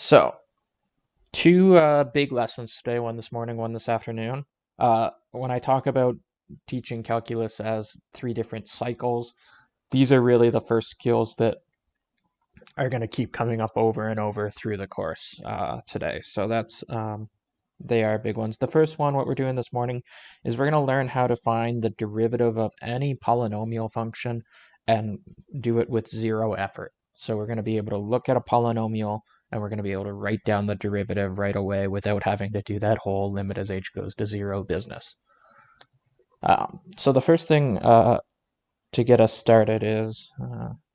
So, two big lessons today, one this morning, one this afternoon. When I talk about teaching calculus as three different cycles, these are really the first skills that are going to keep coming up over and over through the course today. So they are big ones. The first one, what we're doing this morning, is we're going to learn how to find the derivative of any polynomial function and do it with zero effort. So we're going to be able to look at a polynomial and we're going to be able to write down the derivative right away without having to do that whole limit as h goes to zero business. So the first thing to get us started is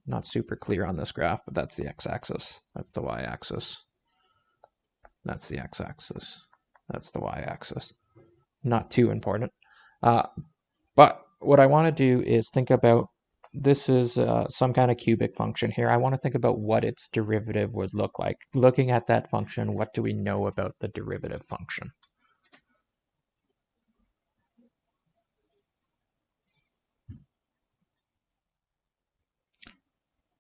not super clear on this graph, but that's the x-axis. That's the y-axis. That's the x-axis. That's the y-axis. Not too important. But what I want to do is think about, this is some kind of cubic function here. I want to think about what its derivative would look like. Looking at that function, what do we know about the derivative function?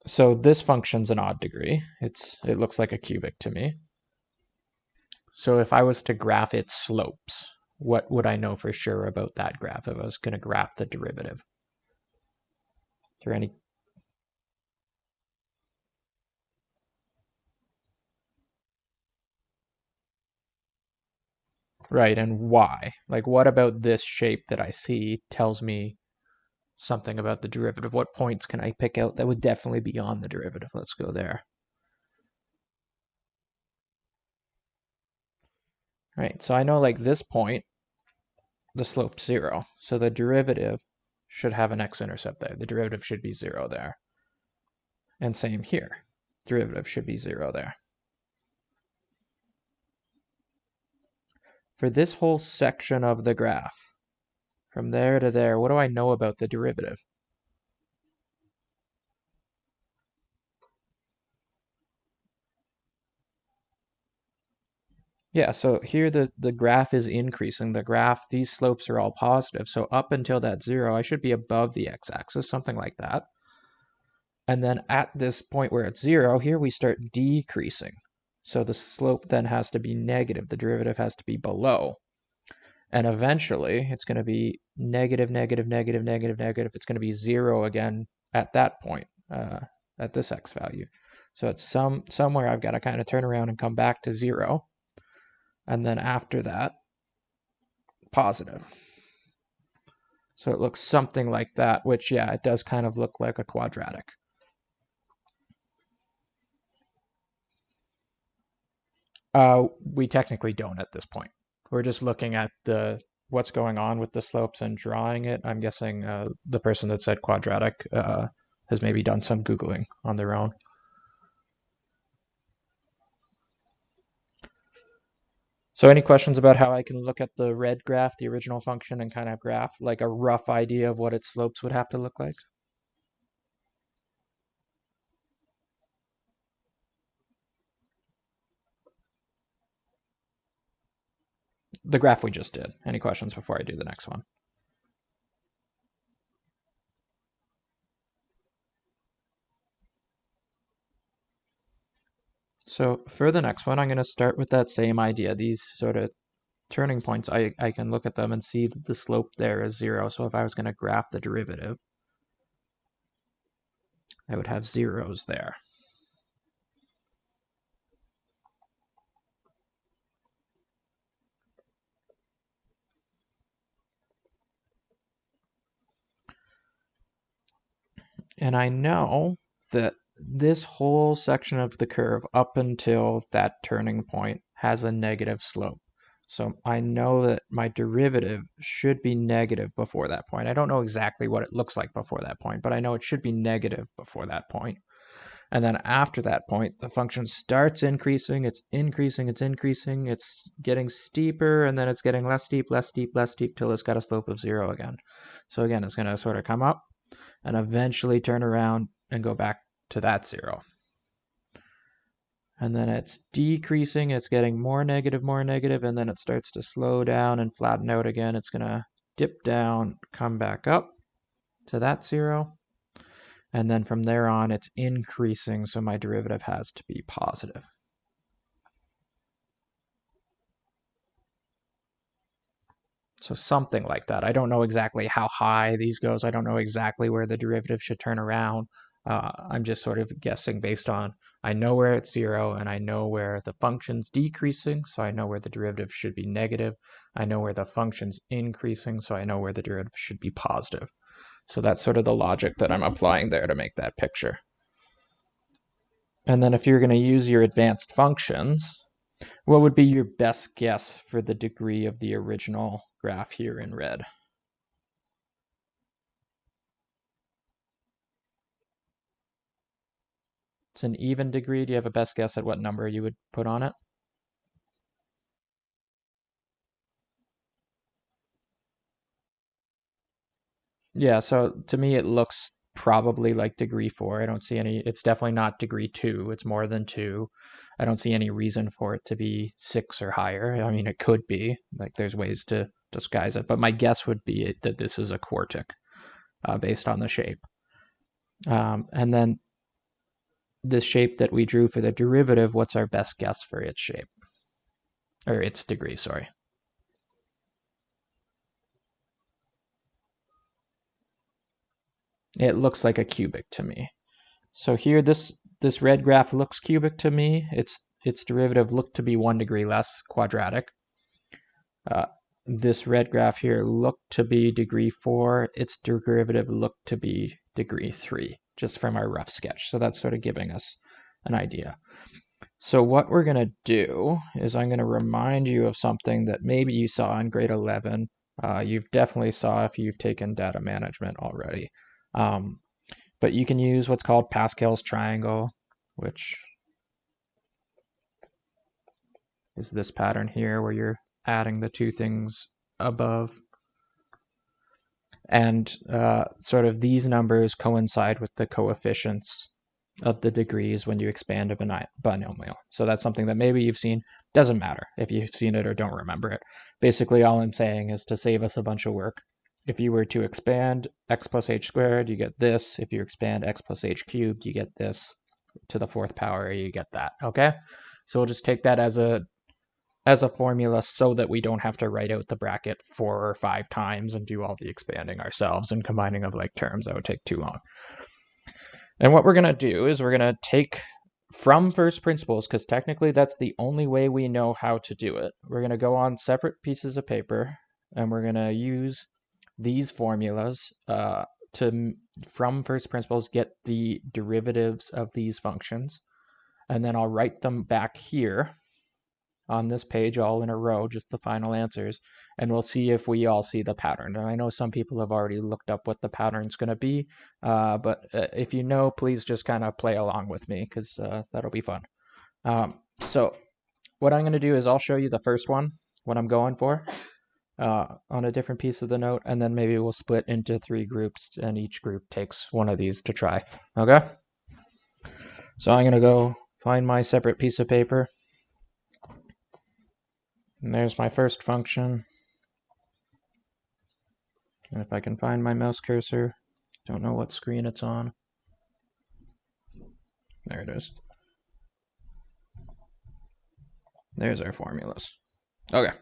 So this function's an odd degree. It looks like a cubic to me. So if I was to graph its slopes, what would I know for sure about that graph if I was going to graph the derivative? Is there any? Right, and why? Like, what about this shape that I see tells me something about the derivative? What points can I pick out that would definitely be on the derivative? Let's go there. Right, so I know like this point, the slope's 0. So the derivative should have an x-intercept there. The derivative should be 0 there. And same here. Derivative should be 0 there. For this whole section of the graph, from there to there, what do I know about the derivative? Yeah, so here the graph is increasing. The graph, these slopes are all positive. So up until that 0, I should be above the x-axis, something like that. And then at this point where it's 0, here we start decreasing. So the slope then has to be negative. The derivative has to be below. And eventually it's going to be negative, negative, negative, negative, negative. It's going to be 0 again at that point, at this x value. So it's somewhere I've got to kind of turn around and come back to 0. And then after that, positive. So it looks something like that, which, yeah, it does kind of look like a quadratic. We technically don't at this point. We're just looking at what's going on with the slopes and drawing it. I'm guessing the person that said quadratic has maybe done some Googling on their own. So any questions about how I can look at the red graph, the original function, and kind of graph like a rough idea of what its slopes would have to look like? The graph we just did. Any questions before I do the next one? So for the next one, I'm going to start with that same idea. These sort of turning points, I can look at them and see that the slope there is 0. So if I was going to graph the derivative, I would have zeros there. And I know that this whole section of the curve up until that turning point has a negative slope. So I know that my derivative should be negative before that point. I don't know exactly what it looks like before that point, but I know it should be negative before that point. And then after that point, the function starts increasing, it's increasing, it's increasing, it's getting steeper, and then it's getting less steep, less steep, less steep, till it's got a slope of 0 again. So again, it's going to sort of come up and eventually turn around and go back to that 0. And then it's decreasing, it's getting more negative, and then it starts to slow down and flatten out again. It's going to dip down, come back up to that 0. And then from there on, it's increasing, so my derivative has to be positive. So something like that. I don't know exactly how high these goes. I don't know exactly where the derivative should turn around. I'm just sort of guessing based on, I know where it's 0 and I know where the function's decreasing, so I know where the derivative should be negative. I know where the function's increasing, so I know where the derivative should be positive. So that's sort of the logic that I'm applying there to make that picture. And then if you're going to use your advanced functions, what would be your best guess for the degree of the original graph here in red? It's an even degree. Do you have a best guess at what number you would put on it? Yeah, so to me it looks probably like degree 4. I don't see any, it's definitely not degree 2. It's more than 2. I don't see any reason for it to be 6 or higher. I mean, it could be, like there's ways to disguise it, but my guess would be that this is a quartic based on the shape. And then this shape that we drew for the derivative, what's our best guess for its shape? Or its degree, sorry. It looks like a cubic to me. So here, this red graph looks cubic to me. Its derivative looked to be 1 degree less quadratic. This red graph here looked to be degree 4. Its derivative looked to be degree 3, just from our rough sketch. So that's sort of giving us an idea. So what we're going to do is I'm going to remind you of something that maybe you saw in grade 11. You've definitely saw if you've taken data management already. But you can use what's called Pascal's triangle, which is this pattern here where you're adding the two things above. And sort of these numbers coincide with the coefficients of the degrees when you expand a binomial. So that's something that maybe you've seen. Doesn't matter if you've seen it or don't remember it. Basically, all I'm saying is to save us a bunch of work. If you were to expand x plus h squared, you get this. If you expand x plus h cubed, you get this. To the 4th power, you get that. Okay? So we'll just take that as a formula so that we don't have to write out the bracket 4 or 5 times and do all the expanding ourselves and combining of like terms. That would take too long. And what we're going to do is we're going to take from first principles, because technically that's the only way we know how to do it. We're going to go on separate pieces of paper and we're going to use these formulas from first principles, get the derivatives of these functions. And then I'll write them back here on this page all in a row, just the final answers, and we'll see if we all see the pattern. And I know some people have already looked up what the pattern's going to be, but if you know, please just kind of play along with me, because that'll be fun. So what I'm going to do is I'll show you the first one, what I'm going for, on a different piece of the note, and then maybe we'll split into 3 groups, and each group takes one of these to try. Okay? So I'm going to go find my separate piece of paper. And there's my first function. And if I can find my mouse cursor, don't know what screen it's on. There it is. There's our formulas. Okay.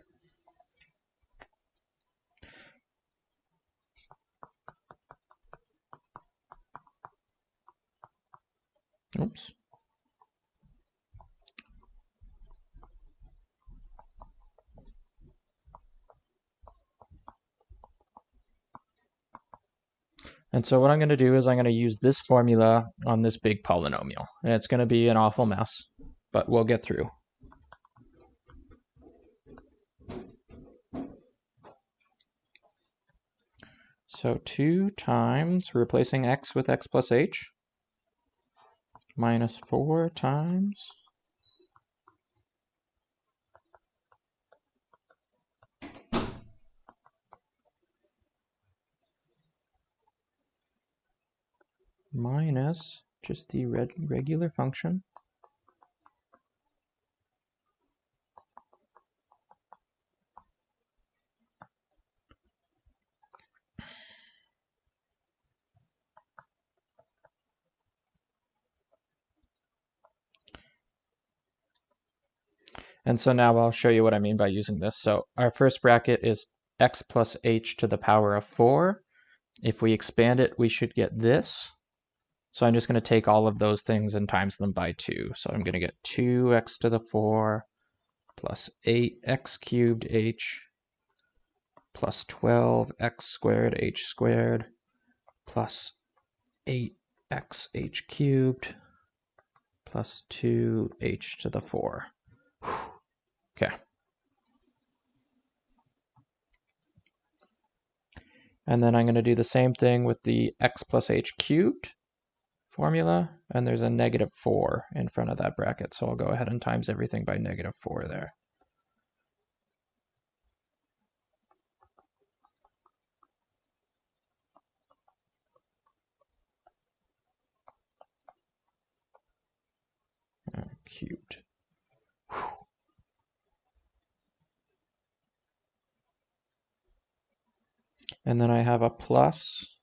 Oops. And so what I'm going to do is I'm going to use this formula on this big polynomial. And it's going to be an awful mess, but we'll get through. So 2 times, replacing x with x plus h, minus 4 times minus just the regular function And so now I'll show you what I mean by using this. So our first bracket is x plus h to the power of 4. If we expand it, we should get this. So I'm just going to take all of those things and times them by 2. So I'm going to get 2x to the 4 plus 8x cubed h plus 12x squared h squared plus 8x h cubed plus 2h to the 4. Okay. And then I'm going to do the same thing with the x plus h cubed formula, and there's a negative 4 in front of that bracket, so I'll go ahead and times everything by negative 4 there. Cubed. And then I have a plus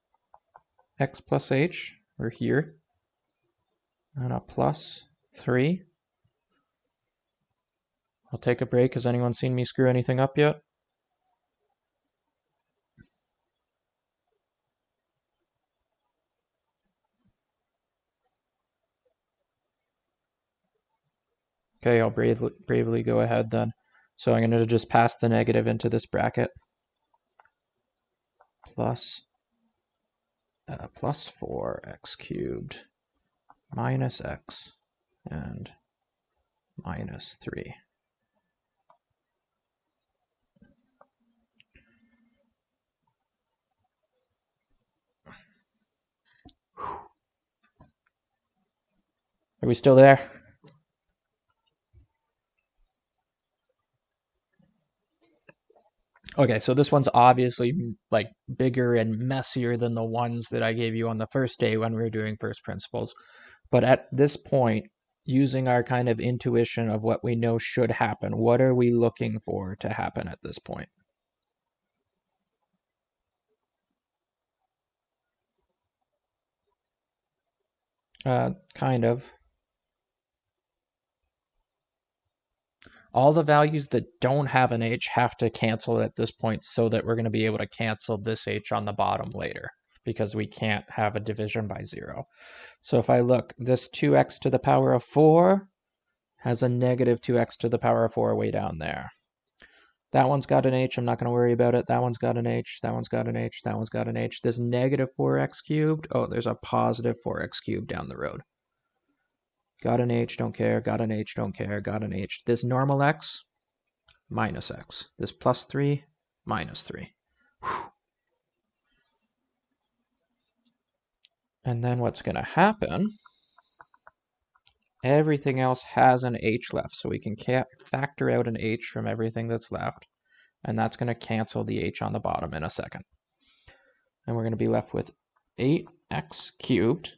x plus h, or here, and a plus 3. I'll take a break. Has anyone seen me screw anything up yet? Okay, I'll bravely go ahead then. So I'm going to just pass the negative into this bracket. Plus 4x cubed minus x and minus 3. Are we still there? Okay, so this one's obviously like bigger and messier than the ones that I gave you on the first day when we were doing first principles. But at this point, using our kind of intuition of what we know should happen, what are we looking for to happen at this point? Kind of. All the values that don't have an h have to cancel at this point so that we're going to be able to cancel this h on the bottom later, because we can't have a division by 0. So if I look, this 2x to the power of 4 has a negative 2x to the power of 4 way down there. That one's got an h, I'm not going to worry about it. That one's got an h, that one's got an h, that one's got an h. This negative 4x cubed, oh, there's a positive 4x cubed down the road. Got an h, don't care, got an h, don't care, got an h. This normal x, minus x. This plus 3, minus 3. Whew. And then what's going to happen, everything else has an h left, so we can factor out an h from everything that's left, and that's going to cancel the h on the bottom in a second. And we're going to be left with 8x cubed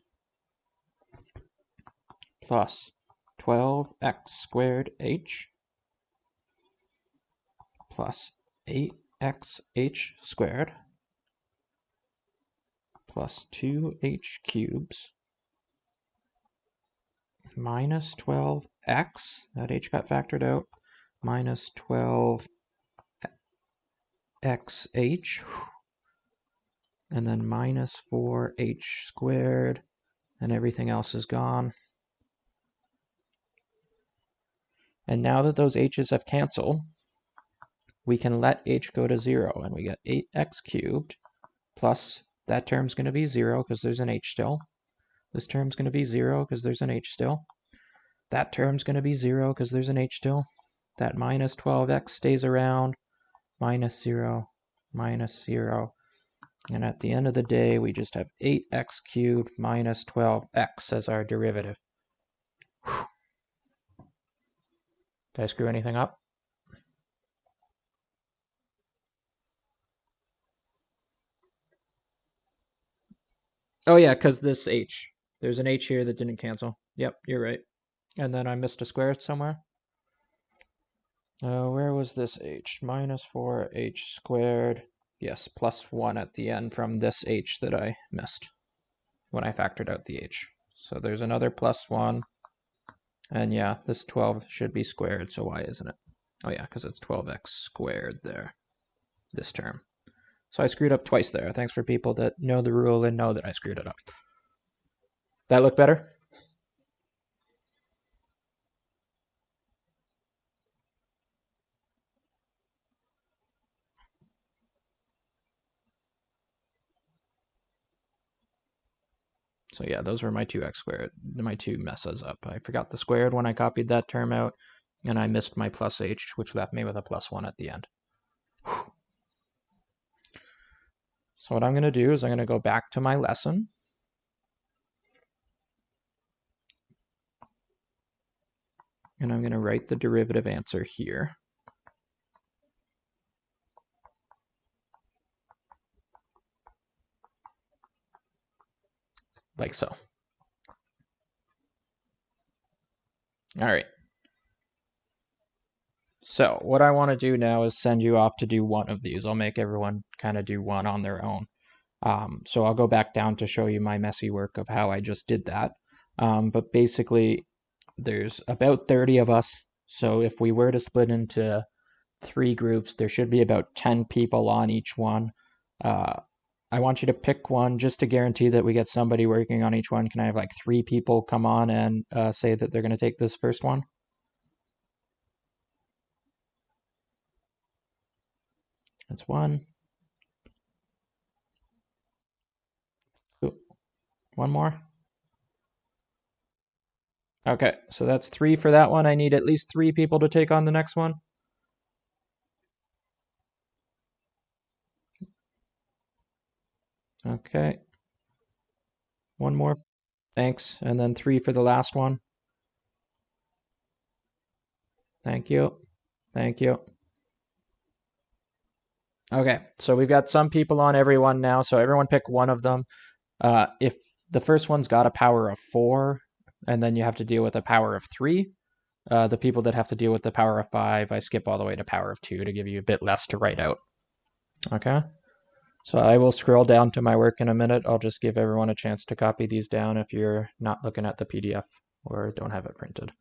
plus 12x squared h plus 8xh squared plus 2h cubes minus 12x, that h got factored out, minus 12xh, and then minus 4h squared, and everything else is gone. And now that those h's have canceled, we can let h go to 0, and we get 8x cubed plus, that term's going to be 0 because there's an h still. This term's going to be 0 because there's an h still. That term's going to be 0 because there's an h still. That minus 12x stays around, minus 0, minus 0. And at the end of the day, we just have 8x cubed minus 12x as our derivative. Whew. Did I screw anything up? Oh yeah, because this h. There's an h here that didn't cancel. Yep, you're right. And then I missed a square somewhere. Where was this h? Minus 4h squared. Yes, plus 1 at the end from this h that I missed when I factored out the h. So there's another plus 1. And yeah, this 12 should be squared, so why isn't it? Oh yeah, because it's 12x squared there. this term. So I screwed up twice there. Thanks for people that know the rule and know that I screwed it up. That look better? So yeah, those were my two x squared, my two messes up. I forgot the squared when I copied that term out, and I missed my plus h, which left me with a +1 at the end. Whew. So what I'm going to do is I'm going to go back to my lesson. And I'm going to write the derivative answer here. Like so. All right. So what I want to do now is send you off to do one of these. I'll make everyone kind of do one on their own. So I'll go back down to show you my messy work of how I just did that. But basically, there's about 30 of us. So if we were to split into 3 groups, there should be about 10 people on each one. I want you to pick one just to guarantee that we get somebody working on each one. Can I have like 3 people come on and say that they're going to take this first one? That's 1. Ooh, 1 more. Okay, so that's 3 for that one. I need at least 3 people to take on the next one. Okay. 1 more. Thanks. And then 3 for the last one. Thank you. Thank you. Okay, so we've got some people on everyone now, so everyone pick one of them. If the first one's got a power of 4, and then you have to deal with a power of 3, the people that have to deal with the power of 5, I skip all the way to power of 2 to give you a bit less to write out. Okay, so I will scroll down to my work in a minute. I'll just give everyone a chance to copy these down if you're not looking at the PDF or don't have it printed.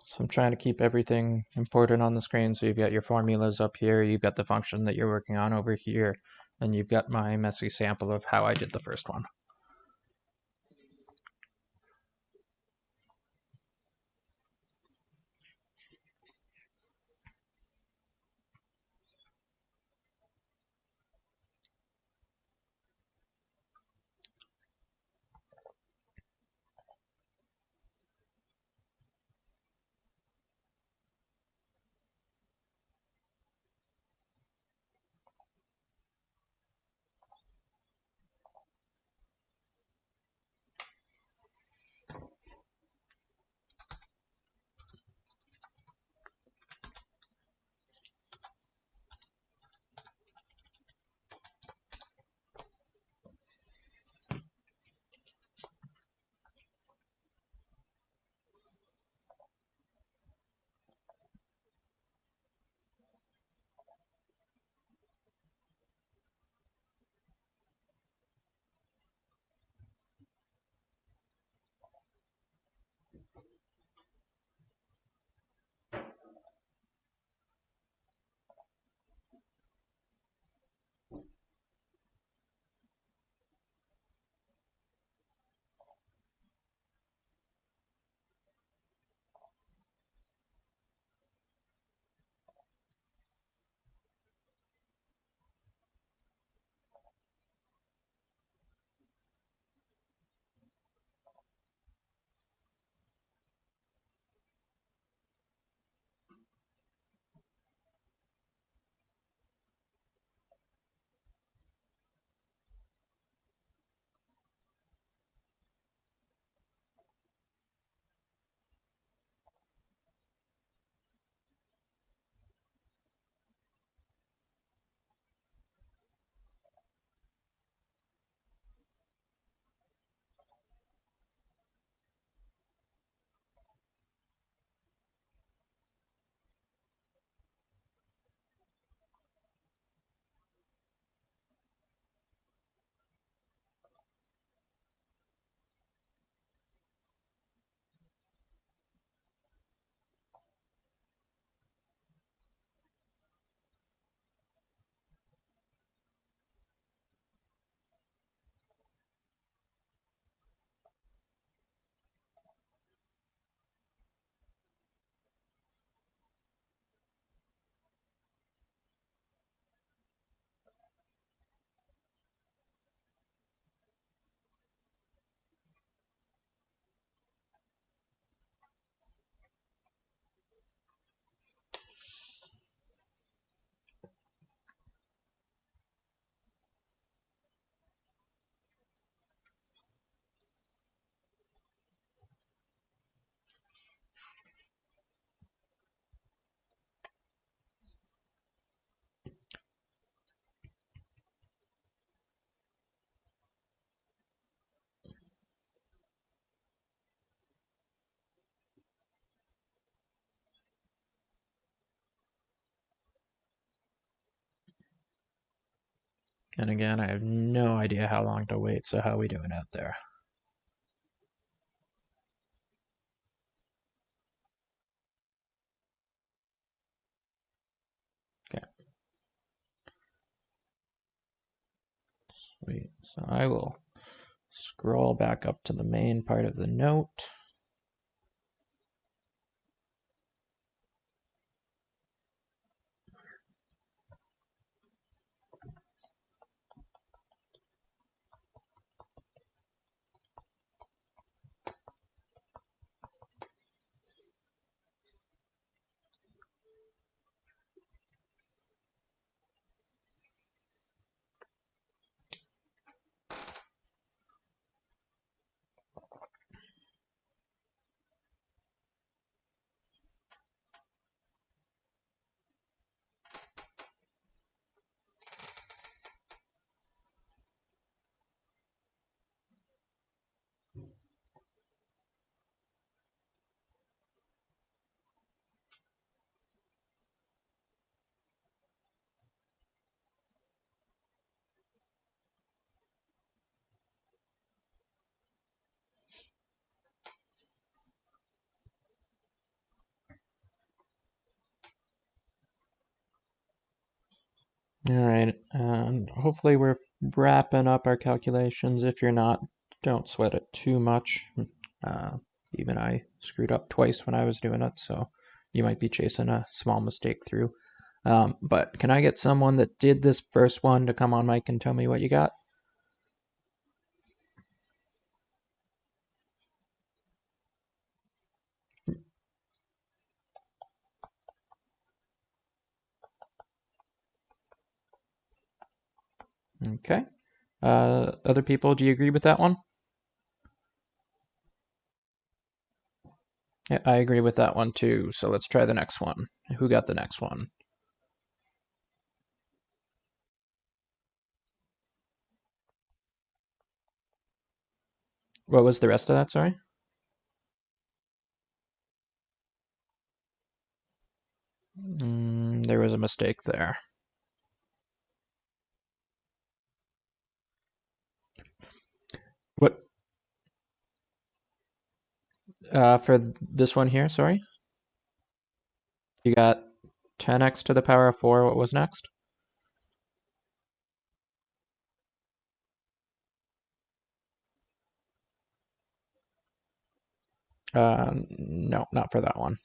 So I'm trying to keep everything important on the screen. So you've got your formulas up here, you've got the function that you're working on over here, and you've got my messy sample of how I did the first one. And again, I have no idea how long to wait, so how are we doing out there? Okay. Sweet. So I will scroll back up to the main part of the note. All right, and hopefully we're wrapping up our calculations. If you're not, don't sweat it too much. Uh, Even I screwed up twice when I was doing it, so you might be chasing a small mistake through. But can I get someone that did this first one to come on mic and tell me what you got? Okay. Other people, do you agree with that one? Yeah, I agree with that one too. So let's try the next one. Who got the next one? What was the rest of that? Sorry. There was a mistake there. What for this one here? Sorry. You got 10x to the power of 4. What was next? No, not for that one.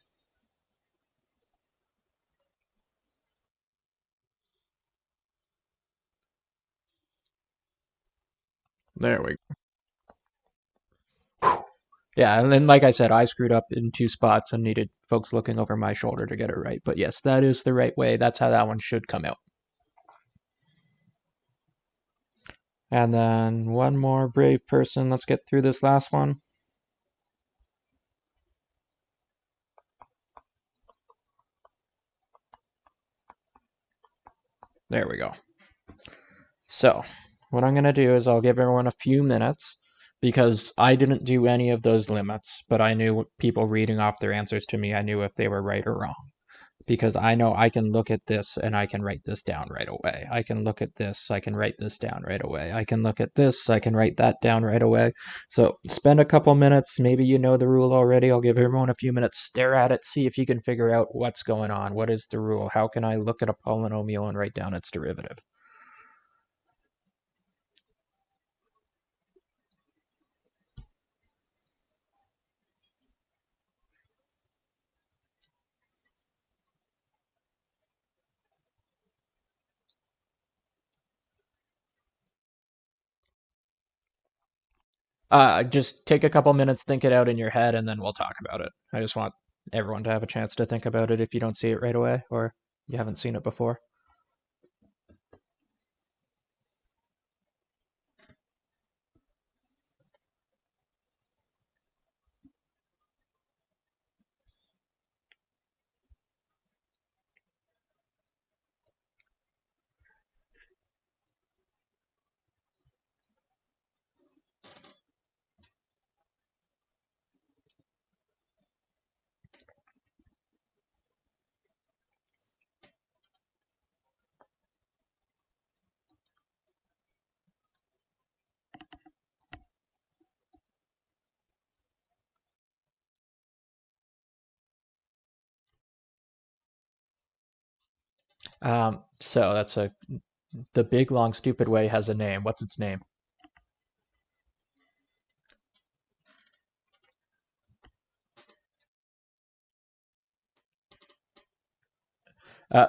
There we go. Yeah, and then like I said, I screwed up in two spots and needed folks looking over my shoulder to get it right. But yes, that is the right way. That's how that one should come out. And then one more brave person. Let's get through this last one. There we go. So what I'm going to do is I'll give everyone a few minutes because I didn't do any of those limits, but I knew people reading off their answers to me, I knew if they were right or wrong. Because I know I can look at this and I can write this down right away. I can look at this, I can write this down right away. I can look at this, I can write that down right away. So spend a couple minutes. Maybe you know the rule already. I'll give everyone a few minutes. Stare at it, see if you can figure out what's going on. What is the rule? How can I look at a polynomial and write down its derivative? Just take a couple minutes, think it out in your head, and then we'll talk about it. I just want everyone to have a chance to think about it if you don't see it right away or you haven't seen it before. So that's the big, long, stupid way has a name. What's its name?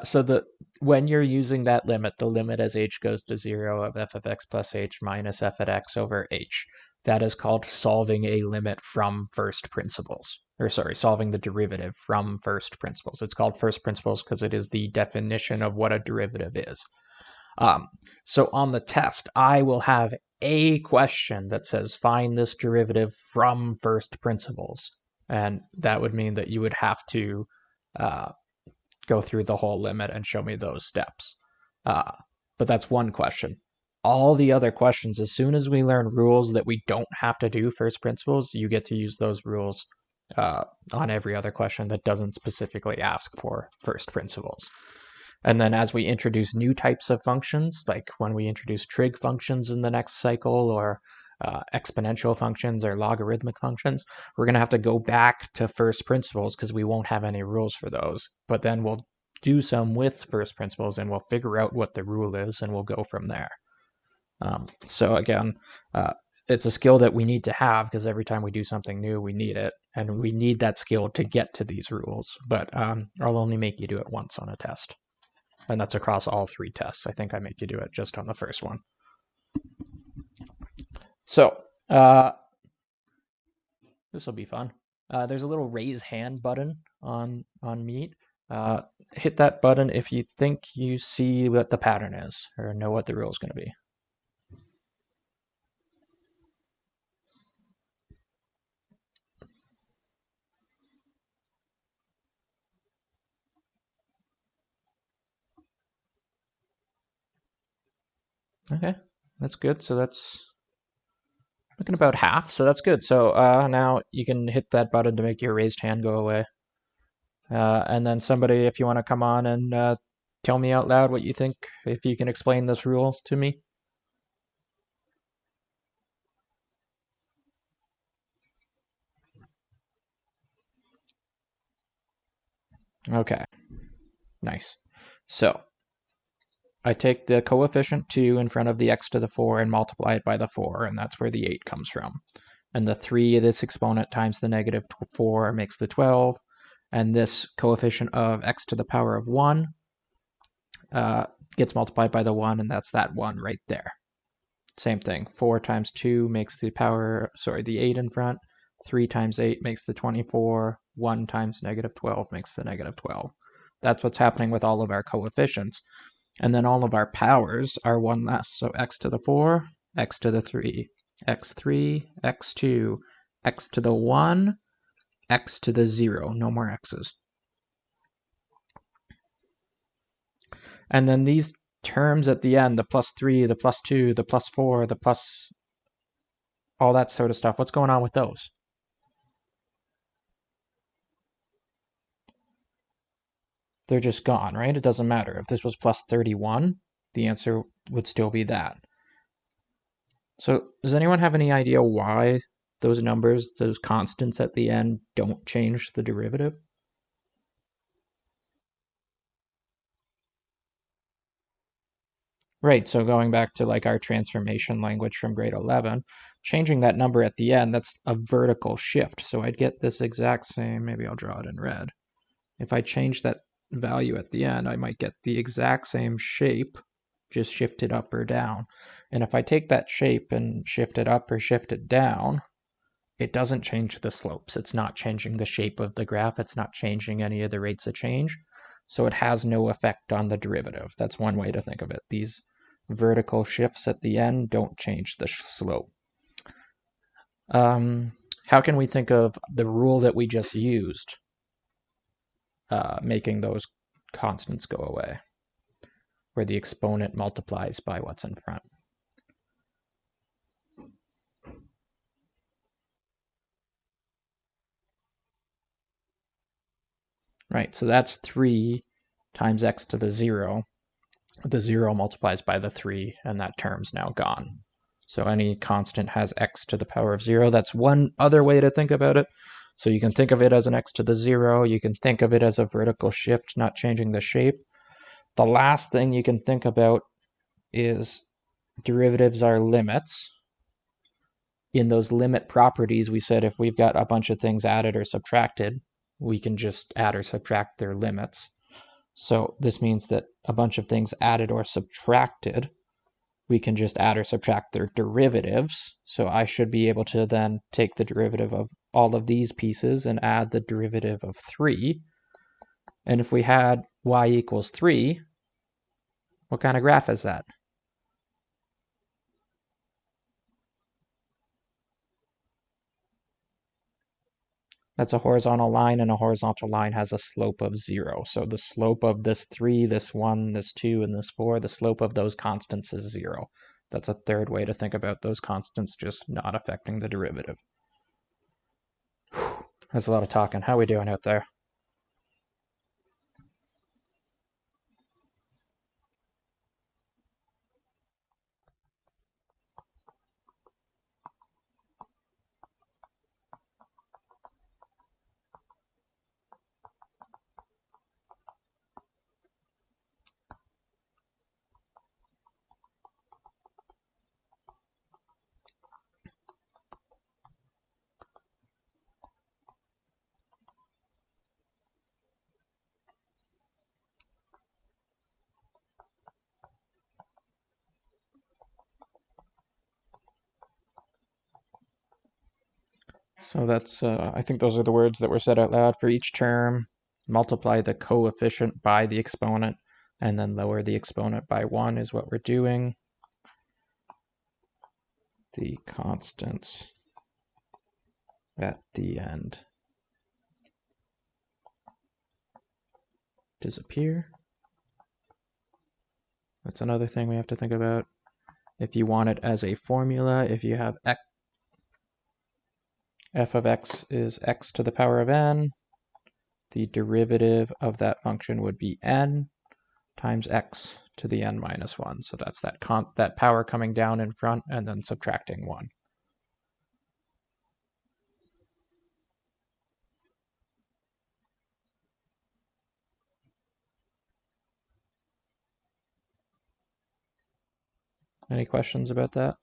So when you're using that limit, the limit as h goes to 0 of f of x plus h minus f of x over h, that is called solving a limit from first principles. Or sorry, solving the derivative from first principles. It's called first principles because it is the definition of what a derivative is. So on the test, I will have a question that says find this derivative from first principles. And that would mean that you would have to go through the whole limit and show me those steps. But that's one question. All the other questions, as soon as we learn rules that we don't have to do first principles, you get to use those rules on every other question that doesn't specifically ask for first principles. And then as we introduce new types of functions, like when we introduce trig functions in the next cycle, or exponential functions or logarithmic functions, we're going to have to go back to first principles because we won't have any rules for those. But then we'll do some with first principles and we'll figure out what the rule is and we'll go from there. So again, it's a skill that we need to have because every time we do something new, we need it. And we need that skill to get to these rules. But I'll only make you do it once on a test. And that's across all 3 tests. I think I make you do it just on the first one. So this will be fun. There's a little raise hand button on Meet. Hit that button if you think you see what the pattern is or know what the rule is going to be. Okay, that's good. So that's looking about half. So that's good. So now you can hit that button to make your raised hand go away. And then somebody, if you want to come on and tell me out loud what you think, if you can explain this rule to me. Okay, nice. So I take the coefficient 2 in front of the x to the 4 and multiply it by the 4, and that's where the 8 comes from. And the 3 of this exponent times the negative 4 makes the 12, and this coefficient of x to the power of 1 gets multiplied by the 1, and that's that 1 right there. Same thing, 4 times 2 makes the 8 in front, 3 times 8 makes the 24, 1 times negative 12 makes the negative 12. That's what's happening with all of our coefficients. And then all of our powers are 1 less. So x to the 4, x to the 3, x3, x2, x to the 1, x to the 0. No more x's. And then these terms at the end, the plus 3, the plus 2, the plus 4, the plus all that sort of stuff, what's going on with those? They're just gone, right? It doesn't matter. If this was plus 31, the answer would still be that. So does anyone have any idea why those numbers, those constants at the end, don't change the derivative? Right, so going back to like our transformation language from grade 11, changing that number at the end, that's a vertical shift. So I'd get this exact same, maybe I'll draw it in red. If I change that value at the end, I might get the exact same shape, just shifted up or down. And if I take that shape and shift it up or shift it down, it doesn't change the slopes. It's not changing the shape of the graph. It's not changing any of the rates of change. So it has no effect on the derivative. That's one way to think of it. These vertical shifts at the end don't change the slope. How can we think of the rule that we just used making those constants go away, where the exponent multiplies by what's in front? Right, so that's 3 times x to the 0. The 0 multiplies by the 3, and that term's now gone. So any constant has x to the power of 0. That's one other way to think about it. So you can think of it as an x to the 0. You can think of it as a vertical shift, not changing the shape. The last thing you can think about is derivatives are limits. In those limit properties, we said if we've got a bunch of things added or subtracted, we can just add or subtract their limits. So this means that a bunch of things added or subtracted, we can just add or subtract their derivatives. So I should be able to then take the derivative of all of these pieces and add the derivative of 3. And if we had y equals 3, what kind of graph is that? That's a horizontal line, and a horizontal line has a slope of 0. So the slope of this 3, this 1, this 2, and this 4, the slope of those constants is 0. That's a third way to think about those constants just not affecting the derivative. Whew, that's a lot of talking. How are we doing out there? So that's, I think those are the words that were said out loud. For each term, multiply the coefficient by the exponent, and then lower the exponent by 1 is what we're doing. The constants at the end disappear. That's another thing we have to think about. If you want it as a formula, if you have f of x is x to the power of n, the derivative of that function would be n times x to the n minus 1. So that's that power coming down in front and then subtracting 1. Any questions about that?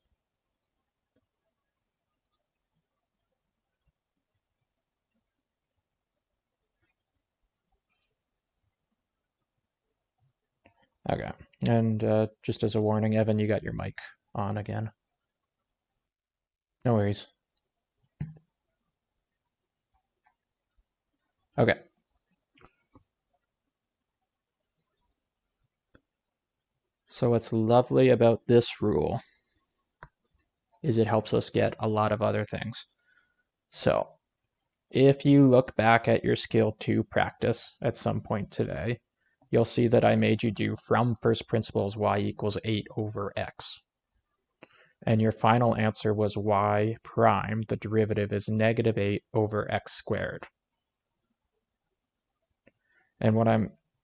Okay, and just as a warning, Evan, you got your mic on again. No worries. Okay. So what's lovely about this rule is it helps us get a lot of other things. So if you look back at your skill 2 practice at some point today, you'll see that I made you do from first principles y equals 8 over x. And your final answer was y prime, the derivative is negative 8 over x squared. And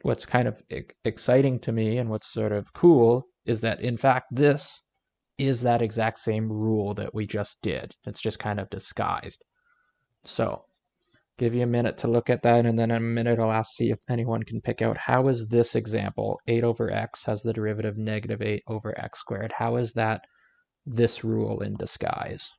what's kind of exciting to me and what's sort of cool is that in fact this is that exact same rule that we just did. It's just kind of disguised. So give you a minute to look at that, and then in a minute I'll ask see if anyone can pick out how is this example 8 over x has the derivative negative 8 over x squared. How is that this rule in disguise?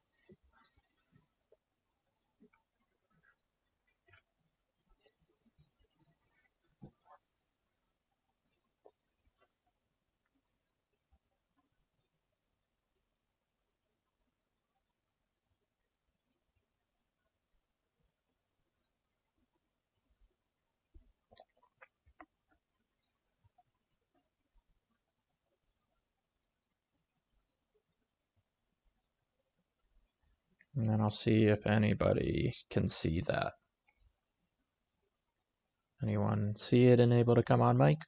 And then I'll see if anybody can see that. Anyone see it and able to come on mic?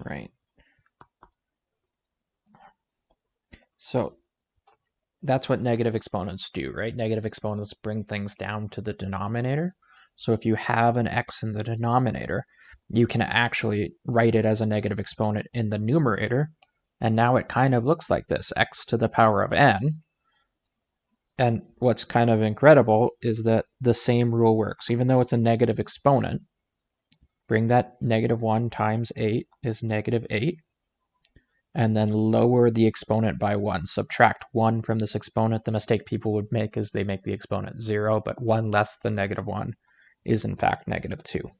Right. So that's what negative exponents do, right? Negative exponents bring things down to the denominator. So if you have an x in the denominator, you can actually write it as a negative exponent in the numerator. And now it kind of looks like this, x to the power of n. And what's kind of incredible is that the same rule works. Even though it's a negative exponent, bring that -1 times 8 is -8, and then lower the exponent by 1. Subtract 1 from this exponent. The mistake people would make is they make the exponent 0, but 1 less than -1 is in fact -2.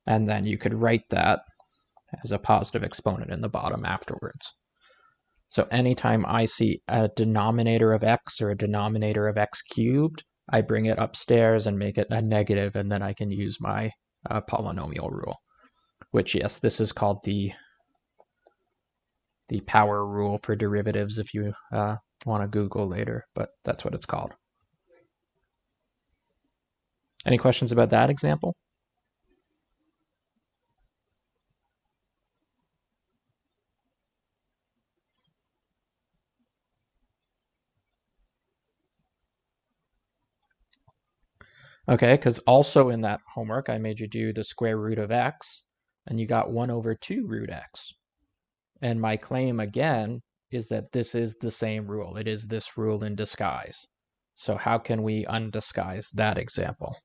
And then you could write that as a positive exponent in the bottom afterwards. So anytime I see a denominator of x or a denominator of x cubed, I bring it upstairs and make it a negative, and then I can use my polynomial rule, which, yes, this is called the power rule for derivatives if you want to Google later, but that's what it's called. Any questions about that example? Okay, because also in that homework, I made you do the square root of x, and you got 1/2 root x. And my claim again is that this is the same rule. It is this rule in disguise. So how can we undisguise that example?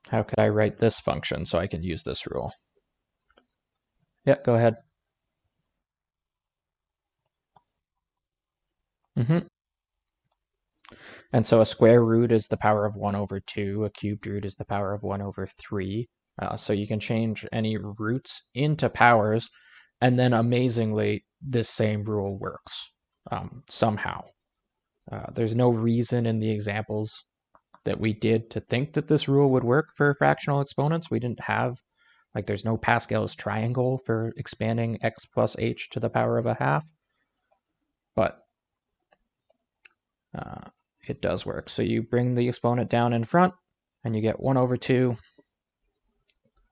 How could I write this function so I can use this rule? Yeah, go ahead. And so a square root is the power of 1/2. A cubed root is the power of 1/3. So you can change any roots into powers, and then amazingly, this same rule works somehow. There's no reason in the examples that we did to think that this rule would work for fractional exponents. We didn't have, like, there's no Pascal's triangle for expanding x plus h to the power of a half, but it does work. So you bring the exponent down in front, and you get 1/2,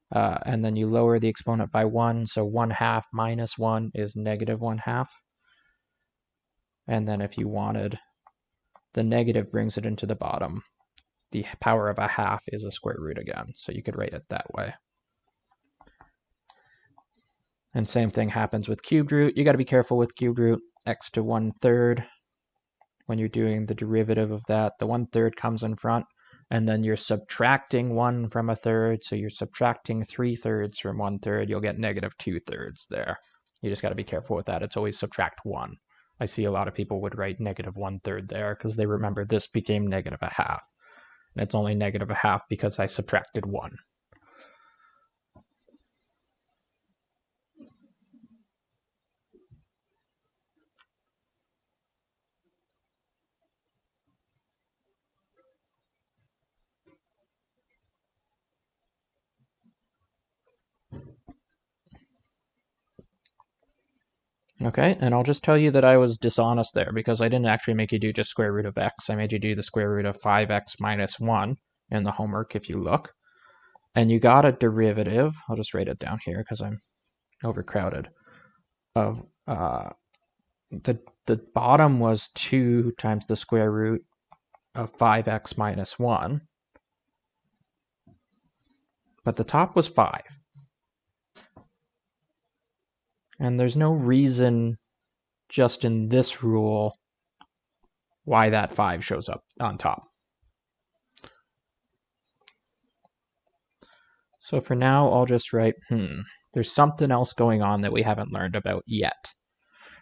and then you lower the exponent by 1, so 1/2 minus 1 is -1/2. And then if you wanted, the negative brings it into the bottom. The power of a half is a square root again, so you could write it that way. And same thing happens with cubed root. You got to be careful with cubed root, x to 1/3. When you're doing the derivative of that, the 1/3 comes in front, and then you're subtracting 1 from a third, so you're subtracting 3/3 from 1/3. You'll get -2/3 there. You just got to be careful with that. It's always subtract 1. I see a lot of people would write -1/3 there because they remember this became -1/2. And it's only -1/2 because I subtracted 1. Okay, and I'll just tell you that I was dishonest there because I didn't actually make you do just square root of x. I made you do the square root of 5x minus 1 in the homework if you look. And you got a derivative, I'll just write it down here because I'm overcrowded, of the bottom was 2 times the square root of 5x minus 1, but the top was 5. And there's no reason just in this rule why that 5 shows up on top. So for now, I'll just write, there's something else going on that we haven't learned about yet.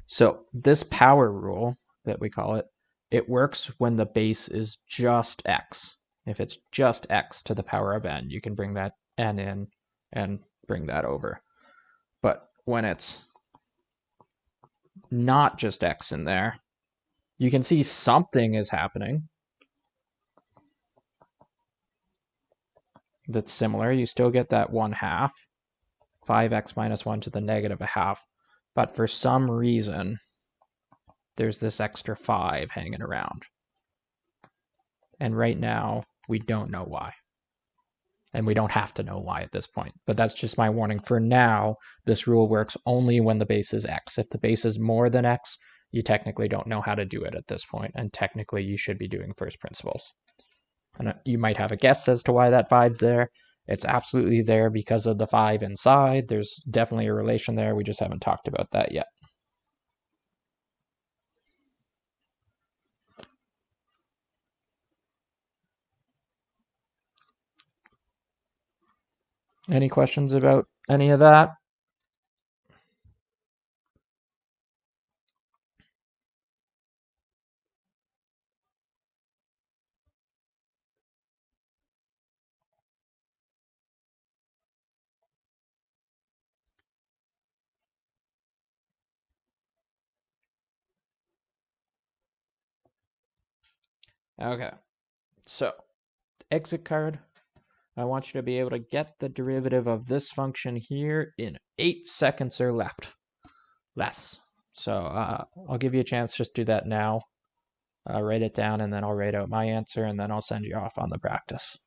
So this power rule that we call it, it works when the base is just x. If it's just x to the power of n, you can bring that n in and bring that over. But when it's not just x in there, you can see something is happening that's similar. You still get that 1/2, 5x minus 1 to the -1/2, but for some reason, there's this extra 5 hanging around. And right now, we don't know why. And we don't have to know why at this point. But that's just my warning. For now, this rule works only when the base is x. If the base is more than x, you technically don't know how to do it at this point, and technically you should be doing first principles. And you might have a guess as to why that 5's there. It's absolutely there because of the 5 inside. There's definitely a relation there. We just haven't talked about that yet. Any questions about any of that? Okay, so exit card. I want you to be able to get the derivative of this function here in 8 seconds or less. So I'll give you a chance, just do that now. Write it down, and then I'll write out my answer, and then I'll send you off on the practice.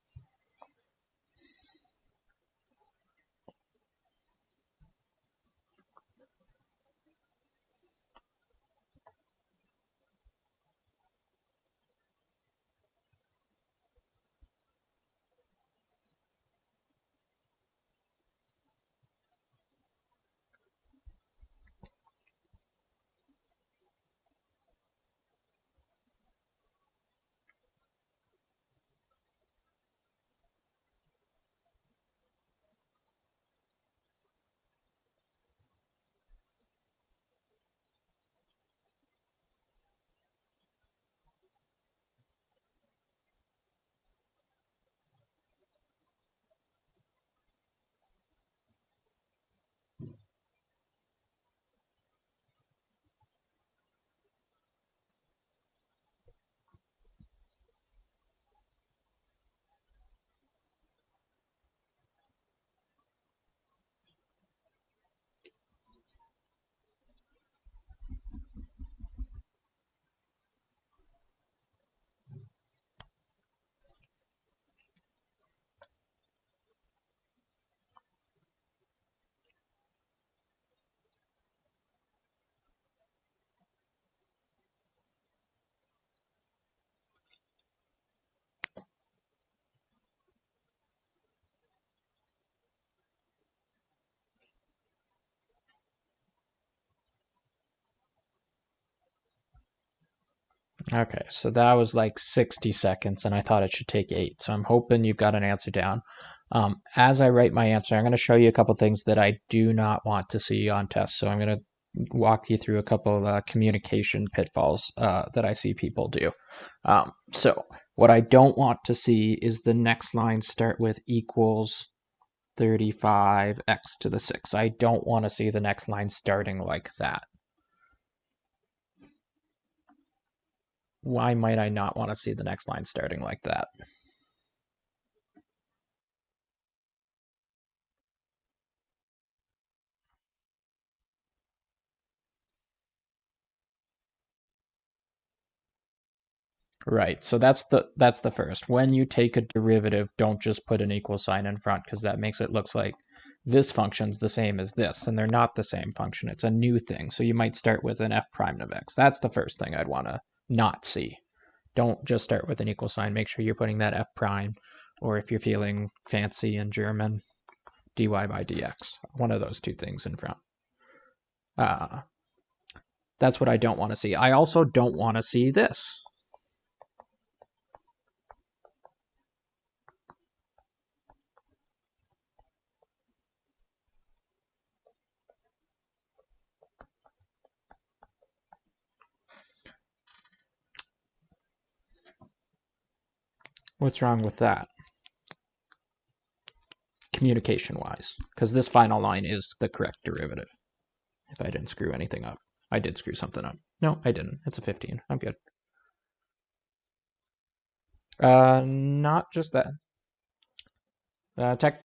Okay, so that was like 60 seconds, and I thought it should take 8. So I'm hoping you've got an answer down. As I write my answer, I'm going to show you a couple things that I do not want to see on tests. So I'm going to walk you through a couple of communication pitfalls that I see people do. So what I don't want to see is the next line start with equals 35x to the 6. I don't want to see the next line starting like that. Why might I not want to see the next line starting like that? Right. So that's the first. When you take a derivative, don't just put an equal sign in front, because that makes it looks like this function's the same as this, and they're not the same function. It's a new thing. So you might start with an f prime of x. That's the first thing I'd want to not see. Don't just start with an equal sign. Make sure you're putting that f prime, or if you're feeling fancy in German, dy by dx. One of those two things in front. That's what I don't want to see. I also don't want to see this. What's wrong with that? Communication-wise, because this final line is the correct derivative. If I didn't screw anything up. I did screw something up. No, I didn't. It's a 15. I'm good. Not just that.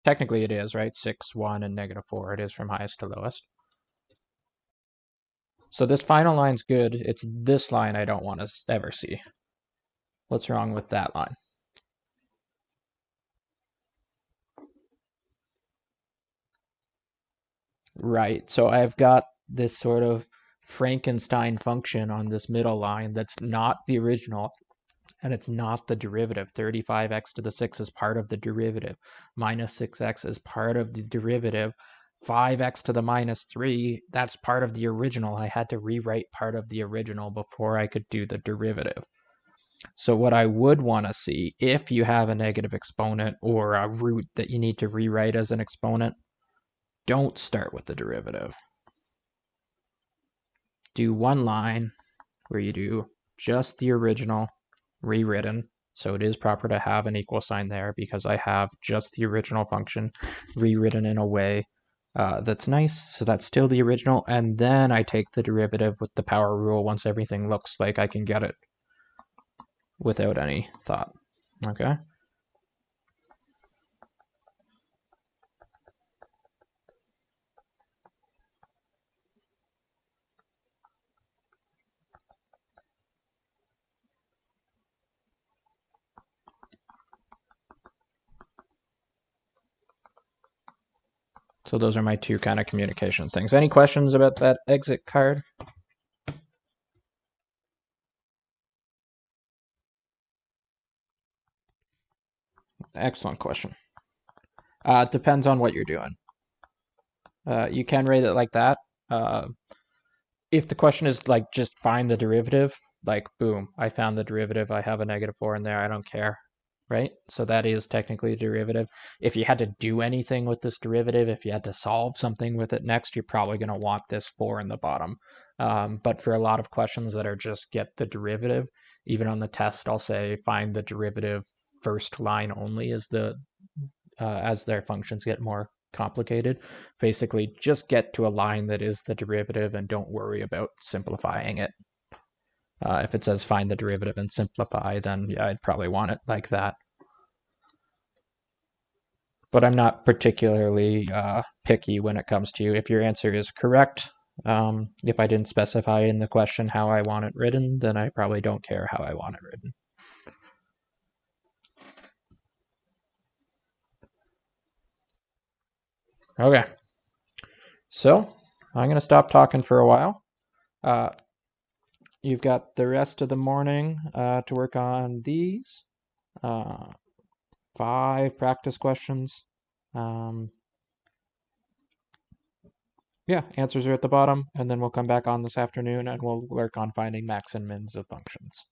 Technically it is, right? 6, 1, and -4. It is from highest to lowest. So this final line's good. It's this line I don't want to ever see. What's wrong with that line? Right. So I've got this sort of Frankenstein function on this middle line that's not the original, and it's not the derivative. 35x to the 6 is part of the derivative. Minus 6x is part of the derivative. 5x to the minus 3, that's part of the original. I had to rewrite part of the original before I could do the derivative. So what I would want to see, if you have a negative exponent or a root that you need to rewrite as an exponent, don't start with the derivative. Do one line where you do just the original rewritten. So it is proper to have an equal sign there because I have just the original function rewritten in a way that's nice. So that's still the original. And then I take the derivative with the power rule once everything looks like I can get it without any thought. Okay. So those are my two kind of communication things. Any questions about that exit card? Excellent question. It depends on what you're doing. You can rate it like that. If the question is like just find the derivative, like boom, I found the derivative, I have a -4 in there, I don't care, right? So that is technically a derivative. If you had to do anything with this derivative, if you had to solve something with it next, you're probably going to want this 4 in the bottom. But for a lot of questions that are just get the derivative, even on the test, I'll say find the derivative first line only is the as their functions get more complicated. Basically, just get to a line that is the derivative and don't worry about simplifying it. If it says find the derivative and simplify, then yeah, I'd probably want it like that. But I'm not particularly picky when it comes to if your answer is correct. If I didn't specify in the question how I want it written, then I probably don't care how I want it written. Okay, so I'm going to stop talking for a while. You've got the rest of the morning to work on these 5 practice questions. Yeah, answers are at the bottom, and then we'll come back on this afternoon and we'll work on finding max and mins of functions.